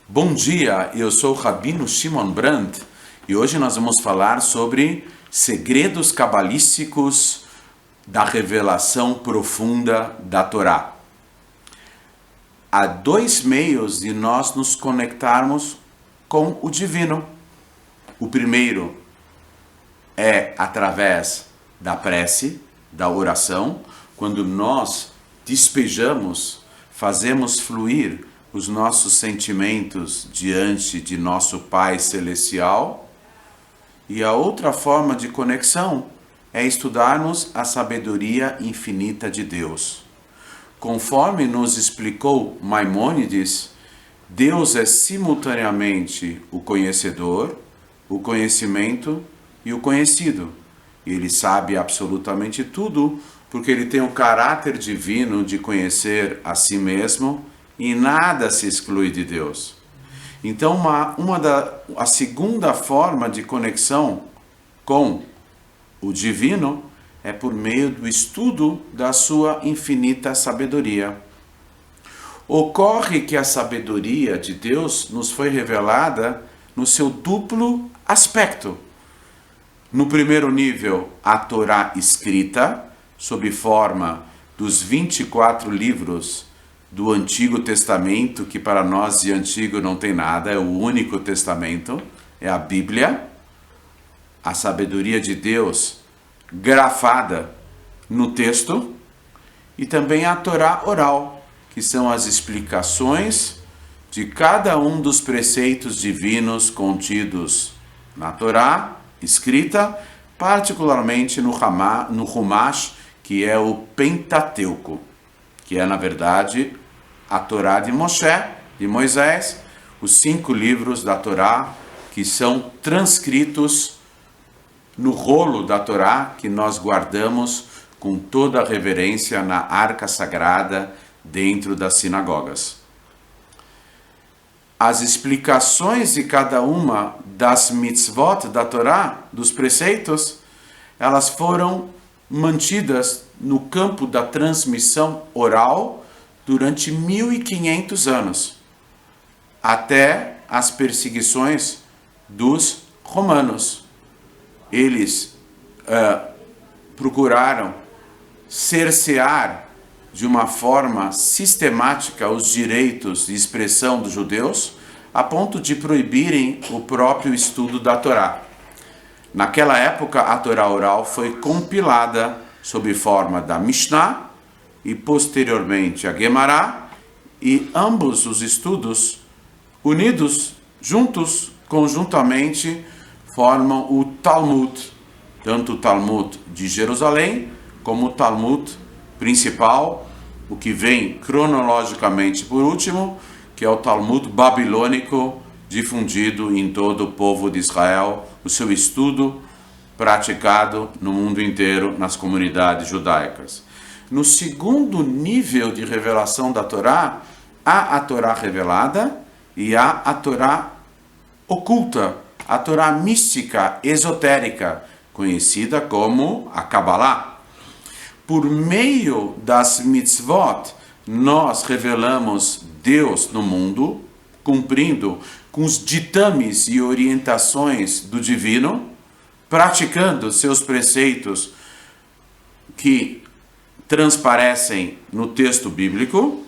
Bom dia, eu sou o Rabino Shimon Brandt e hoje nós vamos falar sobre segredos cabalísticos da revelação profunda da Torá. Há dois meios de nós nos conectarmos com o divino. O primeiro é através da prece, da oração, quando nós despejamos, fazemos fluir os nossos sentimentos diante de nosso Pai Celestial. E a outra forma de conexão é estudarmos a sabedoria infinita de Deus. Conforme nos explicou Maimônides, Deus é simultaneamente o conhecedor, o conhecimento e o conhecido. Ele sabe absolutamente tudo, porque ele tem o caráter divino de conhecer a si mesmo, e nada se exclui de Deus. Então, a segunda forma de conexão com o divino é por meio do estudo da sua infinita sabedoria. Ocorre que a sabedoria de Deus nos foi revelada no seu duplo aspecto. No primeiro nível, a Torá escrita, sob forma dos 24 livros do Antigo Testamento, que para nós de antigo não tem nada, é o único testamento, é a Bíblia, a sabedoria de Deus grafada no texto, e também a Torá oral, que são as explicações de cada um dos preceitos divinos contidos na Torá escrita, particularmente no Humash, que é o Pentateuco, que é, na verdade, a Torá de Moshe, de Moisés, os 5 livros da Torá que são transcritos no rolo da Torá que nós guardamos com toda a reverência na arca sagrada dentro das sinagogas. As explicações de cada uma das mitzvot da Torá, dos preceitos, elas foram mantidas no campo da transmissão oral durante 1500 anos, até as perseguições dos romanos. Eles procuraram cercear de uma forma sistemática os direitos de expressão dos judeus, a ponto de proibirem o próprio estudo da Torá. Naquela época, a Torá oral foi compilada sob forma da Mishnah e posteriormente a Gemara, e ambos os estudos unidos, juntos, conjuntamente, formam o Talmud, tanto o Talmud de Jerusalém como o Talmud principal, o que vem cronologicamente por último, que é o Talmud babilônico, difundido em todo o povo de Israel, o seu estudo praticado no mundo inteiro, nas comunidades judaicas. No segundo nível de revelação da Torá, há a Torá revelada e há a Torá oculta, a Torá mística, esotérica, conhecida como a Kabbalah. Por meio das mitzvot, nós revelamos Deus no mundo, cumprindo com os ditames e orientações do divino, praticando seus preceitos que transparecem no texto bíblico,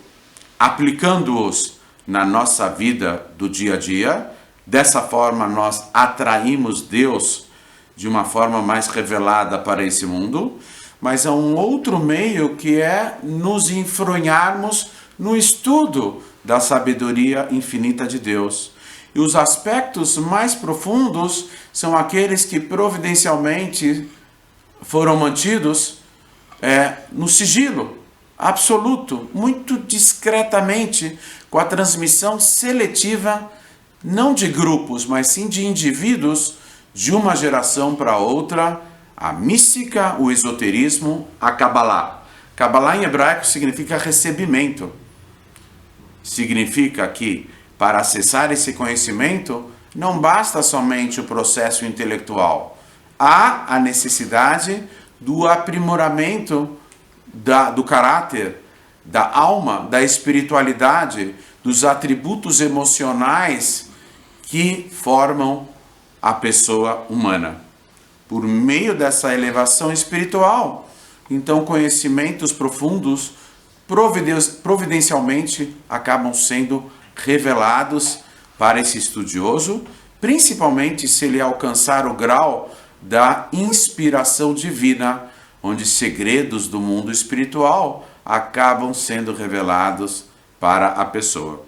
aplicando-os na nossa vida do dia a dia. Dessa forma, nós atraímos Deus de uma forma mais revelada para esse mundo. Mas há um outro meio que é nos enfronharmos no estudo da sabedoria infinita de Deus. E os aspectos mais profundos são aqueles que providencialmente foram mantidos no sigilo absoluto, muito discretamente, com a transmissão seletiva, não de grupos, mas sim de indivíduos, de uma geração para outra, a mística, o esoterismo, a Kabbalah. Kabbalah em hebraico significa recebimento. Significa que para acessar esse conhecimento não basta somente o processo intelectual. Há a necessidade do aprimoramento do caráter, da alma, da espiritualidade, dos atributos emocionais que formam a pessoa humana. Por meio dessa elevação espiritual, então conhecimentos profundos providencialmente acabam sendo revelados para esse estudioso, principalmente se ele alcançar o grau da inspiração divina, onde segredos do mundo espiritual acabam sendo revelados para a pessoa.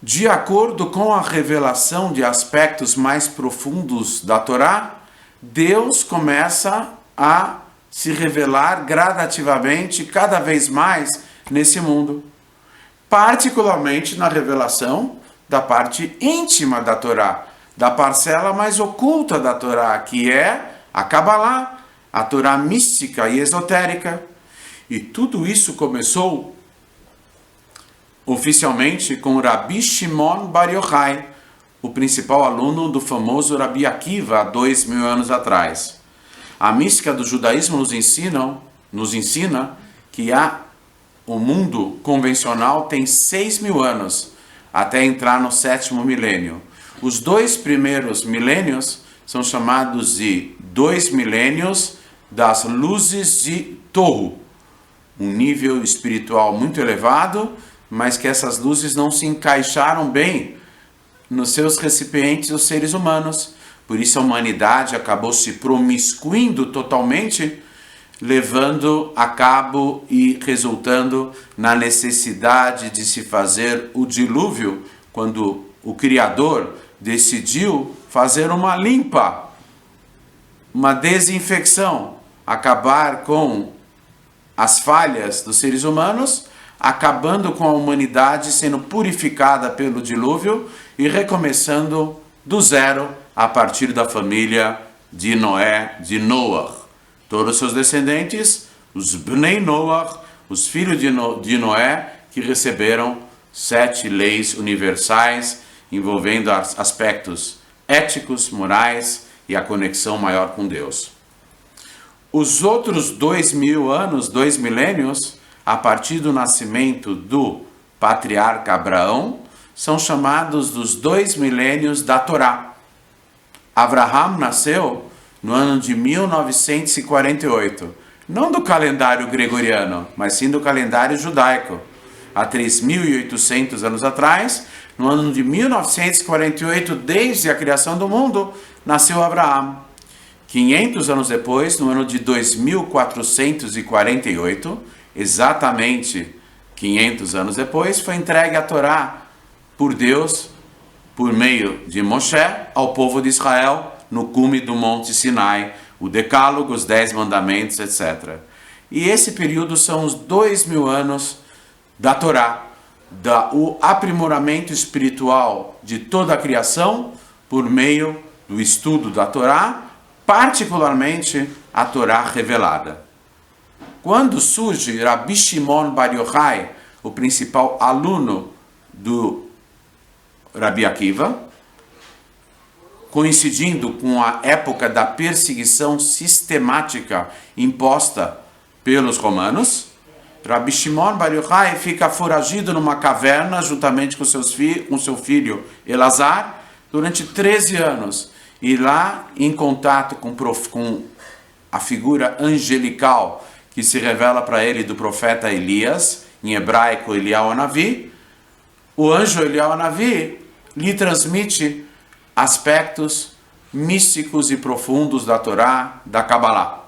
De acordo com a revelação de aspectos mais profundos da Torá, Deus começa a se revelar gradativamente, cada vez mais, nesse mundo. Particularmente na revelação da parte íntima da Torá, da parcela mais oculta da Torá, que é a Kabbalah, a Torá mística e esotérica. E tudo isso começou oficialmente com Rabi Shimon Bar Yochai, o principal aluno do famoso Rabi Akiva há 2000 anos atrás. A mística do judaísmo nos ensina que o mundo convencional tem 6.000 anos até entrar no 7º milênio. Os 2 primeiros milênios são chamados de 2 milênios das luzes de Tohu, um nível espiritual muito elevado, mas que essas luzes não se encaixaram bem nos seus recipientes, os seres humanos. Por isso a humanidade acabou se promiscuindo totalmente, levando a cabo e resultando na necessidade de se fazer o dilúvio, quando o Criador decidiu fazer uma limpa, uma desinfecção, acabar com as falhas dos seres humanos, acabando com a humanidade sendo purificada pelo dilúvio e recomeçando do zero a partir da família de Noé, de Noah. Todos os seus descendentes, os Bnei Noah, os filhos de Noé, que receberam 7 leis universais envolvendo aspectos éticos, morais e a conexão maior com Deus. Os outros 2.000 anos, 2 milênios, a partir do nascimento do patriarca Abraão, são chamados dos 2 milênios da Torá. Abraham nasceu no ano de 1948, não do calendário gregoriano, mas sim do calendário judaico. Há 3.800 anos atrás, no ano de 1948, desde a criação do mundo, nasceu Abraão. 500 anos depois, no ano de 2448, exatamente 500 anos depois, foi entregue a Torá por Deus, por meio de Moshe, ao povo de Israel, no cume do Monte Sinai, o Decálogo, os 10 mandamentos, etc. E esse período são os 2.000 anos da Torá, o aprimoramento espiritual de toda a criação, por meio do estudo da Torá, particularmente a Torá revelada. Quando surge Rabi Shimon Bar Yochai, o principal aluno do Rabi Akiva, coincidindo com a época da perseguição sistemática imposta pelos romanos, Rabi Shimon Bar Yochai fica foragido numa caverna juntamente com seu filho Elazar durante 13 anos. E lá, em contato com a figura angelical que se revela para ele do profeta Elias, em hebraico Eliyahu Hanavi, o anjo Eliyahu Hanavi lhe transmite aspectos místicos e profundos da Torá, da Kabbalah.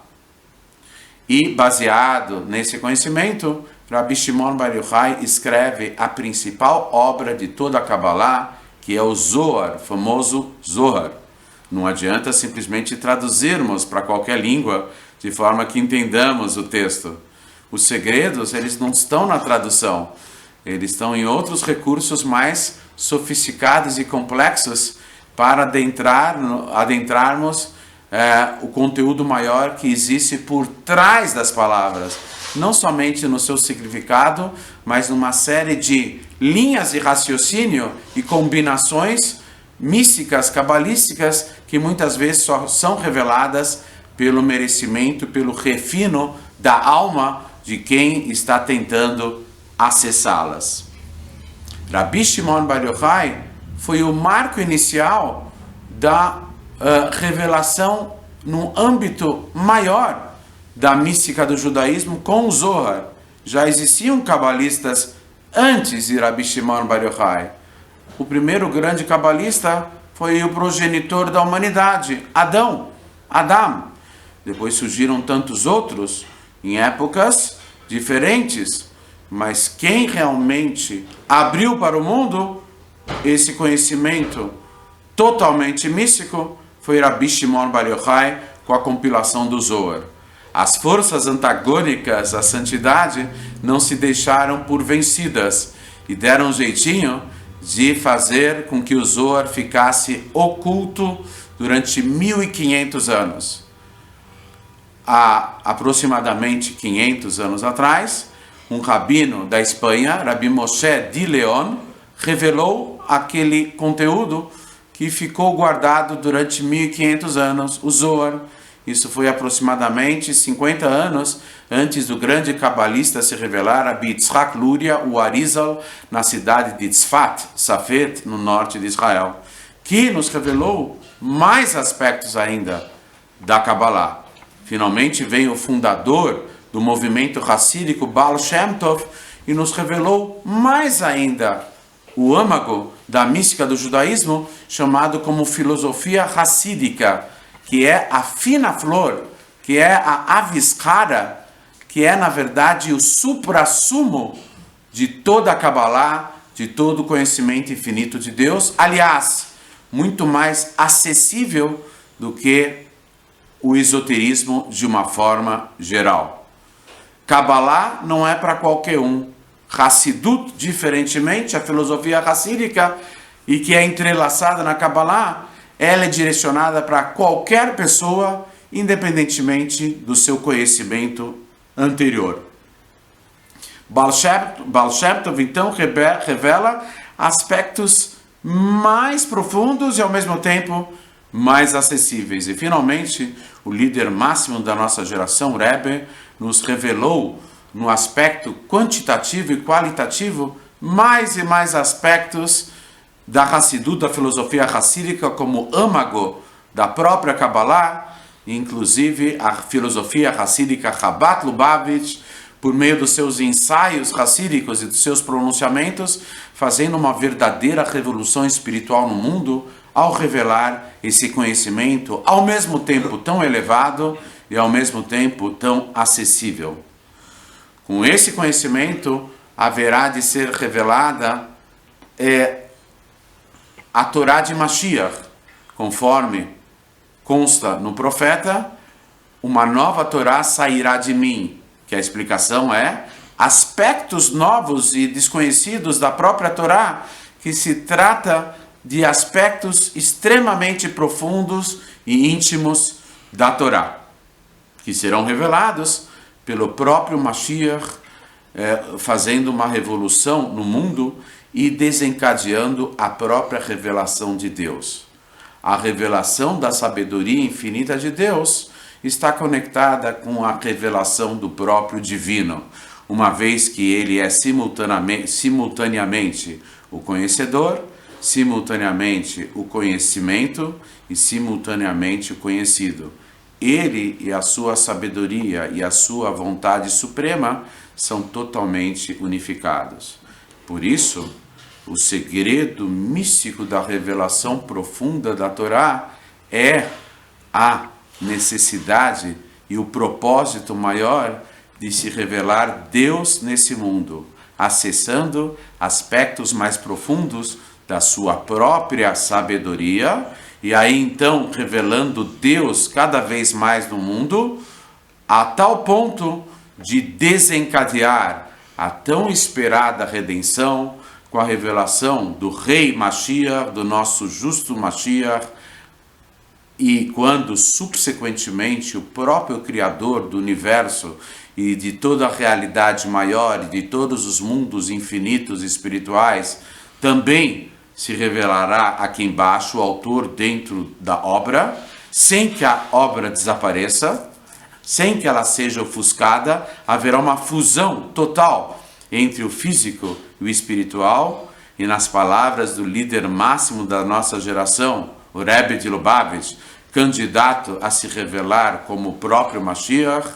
E, baseado nesse conhecimento, Rabi Shimon Bar Yochai escreve a principal obra de toda a Kabbalah, que é o Zohar, famoso Zohar. Não adianta simplesmente traduzirmos para qualquer língua de forma que entendamos o texto. Os segredos, eles não estão na tradução. Eles estão em outros recursos mais sofisticados e complexos para adentrarmos o conteúdo maior que existe por trás das palavras, não somente no seu significado, mas numa série de linhas de raciocínio e combinações místicas, cabalísticas, que muitas vezes só são reveladas pelo merecimento, pelo refino da alma de quem está tentando acessá-las. Rabi Shimon Bar Yochai foi o marco inicial da revelação no âmbito maior da mística do judaísmo com o Zohar. Já existiam cabalistas antes de Rabi Shimon Bar Yochai. O primeiro grande cabalista foi o progenitor da humanidade, Adão. Depois surgiram tantos outros em épocas diferentes, mas quem realmente abriu para o mundo esse conhecimento totalmente místico foi Rabi Shimon Bar Yochai com a compilação do Zohar. As forças antagônicas à santidade não se deixaram por vencidas e deram um jeitinho de fazer com que o Zohar ficasse oculto durante 1500 anos. Há aproximadamente 500 anos atrás, um rabino da Espanha, Rabbi Moshe de Leon, revelou aquele conteúdo que ficou guardado durante 1500 anos, o Zohar. Isso foi aproximadamente 50 anos antes do grande cabalista se revelar, Rabbi Yitzhak Luria, o Arizal, na cidade de Tzfat, Safed, no norte de Israel, que nos revelou mais aspectos ainda da Kabbalah. Finalmente veio o fundador do movimento racídico Baal Shem Tov e nos revelou mais ainda o âmago da mística do judaísmo, chamado como filosofia racídica, que é a fina flor, que é a aviskara, que é, na verdade, o suprassumo de toda a Kabbalah, de todo o conhecimento infinito de Deus. Aliás, muito mais acessível do que o esoterismo de uma forma geral. Kabbalah não é para qualquer um. Hassidut, diferentemente, a filosofia racídica, e que é entrelaçada na Kabbalah, ela é direcionada para qualquer pessoa, independentemente do seu conhecimento anterior. Baal Shem Tov, então, revela aspectos mais profundos e, ao mesmo tempo, mais acessíveis. E, finalmente, o líder máximo da nossa geração, Rebbe, nos revelou, no aspecto quantitativo e qualitativo, mais e mais aspectos da Hassidut, da filosofia racídica, como âmago da própria Kabbalah, inclusive a filosofia racídica Chabad Lubavitch, por meio dos seus ensaios racídicos e dos seus pronunciamentos, fazendo uma verdadeira revolução espiritual no mundo, ao revelar esse conhecimento, ao mesmo tempo tão elevado e ao mesmo tempo tão acessível. Com esse conhecimento, haverá de ser revelada a Torá de Mashiach, conforme consta no profeta, uma nova Torá sairá de mim, que a explicação é aspectos novos e desconhecidos da própria Torá, que se trata de aspectos extremamente profundos e íntimos da Torá, que serão revelados pelo próprio Mashiach, fazendo uma revolução no mundo e desencadeando a própria revelação de Deus. A revelação da sabedoria infinita de Deus está conectada com a revelação do próprio divino, uma vez que ele é simultaneamente o conhecedor, simultaneamente o conhecimento e simultaneamente o conhecido. Ele e a sua sabedoria e a sua vontade suprema são totalmente unificados. Por isso, o segredo místico da revelação profunda da Torá é a necessidade e o propósito maior de se revelar Deus nesse mundo, acessando aspectos mais profundos da sua própria sabedoria, e aí então revelando Deus cada vez mais no mundo, a tal ponto de desencadear a tão esperada redenção com a revelação do Rei Mashiach, do nosso justo Mashiach, E quando subsequentemente o próprio Criador do universo e de toda a realidade maior e de todos os mundos infinitos espirituais também se revelará aqui embaixo, o autor dentro da obra, sem que a obra desapareça, sem que ela seja ofuscada, haverá uma fusão total entre o físico e o espiritual, e nas palavras do líder máximo da nossa geração, o Rebbe de Lubavitch, candidato a se revelar como o próprio Mashiach,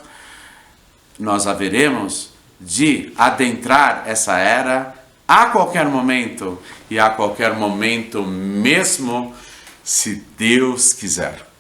nós haveremos de adentrar essa era a qualquer momento, e a qualquer momento mesmo, se Deus quiser.